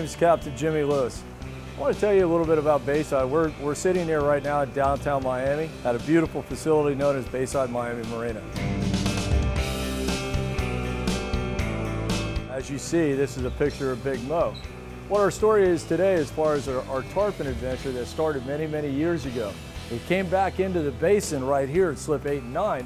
name is Captain Jimmy Lewis. I want to tell you a little bit about Bayside. We're sitting here right now in downtown Miami at a beautiful facility known as Bayside Miami Marina. As you see, this is a picture of Big Mo. What our story is today as far as our tarpon adventure that started many, many years ago. He came back into the basin right here at slip 8 and 9,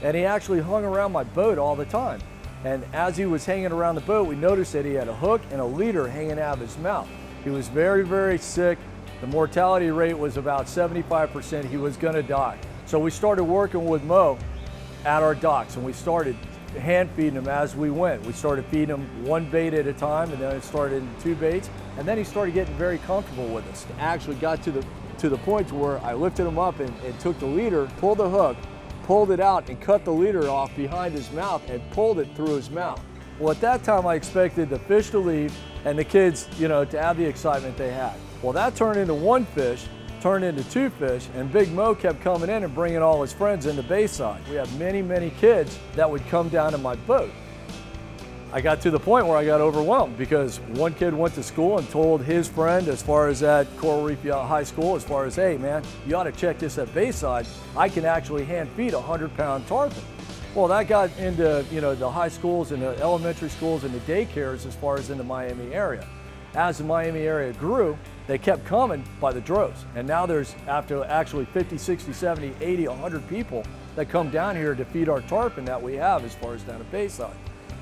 and he actually hung around my boat all the time. And as he was hanging around the boat, we noticed that he had a hook and a leader hanging out of his mouth. He was very, very sick. The mortality rate was about 75%. He was gonna die. So we started working with Mo at our docks, and we started hand feeding him as we went. We started feeding him one bait at a time, and then it started in 2 baits, and then he started getting very comfortable with us. Actually got to the point where I lifted him up and took the leader, pulled the hook, pulled it out, and cut the leader off behind his mouth and pulled it through his mouth. Well, at that time I expected the fish to leave and the kids, to have the excitement they had. Well, that turned into 1 fish, turned into 2 fish, and Big Mo kept coming in and bringing all his friends into Bayside. We have many, many kids that would come down to my boat. I got to the point where I got overwhelmed because one kid went to school and told his friend as far as at Coral Reef High School, as far as, hey man, you ought to check this at Bayside. I can actually hand feed a 100-pound tarpon. Well, that got into the high schools and the elementary schools and the daycares as far as in the Miami area. As the Miami area grew, they kept coming by the droves. And now there's, after actually 50, 60, 70, 80, 100 people that come down here to feed our tarpon that we have as far as down at Bayside.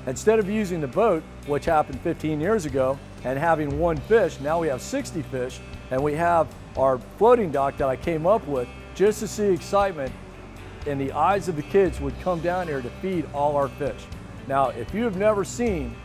Instead of using the boat, which happened 15 years ago, and having 1 fish, now we have 60 fish, and we have our floating dock that I came up with just to see excitement in the eyes of the kids would come down here to feed all our fish. Now, if you have never seen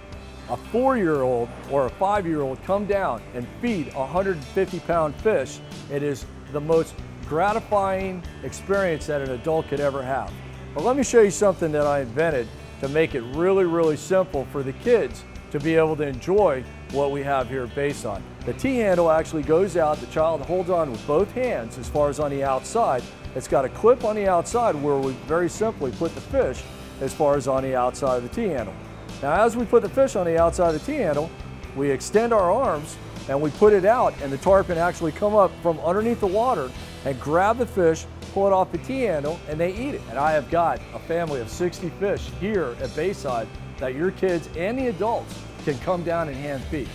a 4-year-old or a 5-year-old come down and feed a 150-pound fish, it is the most gratifying experience that an adult could ever have. But let me show you something that I invented to make it really, really simple for the kids to be able to enjoy what we have here at Bayside. The T-handle actually goes out, the child holds on with both hands as far as on the outside. It's got a clip on the outside where we very simply put the fish as far as on the outside of the T-handle. Now as we put the fish on the outside of the T-handle, we extend our arms and we put it out, and the tarpon actually come up from underneath the water and grab the fish, pull it off the T-handle, and they eat it. And I have got a family of 60 fish here at Bayside that your kids and the adults can come down and hand feed.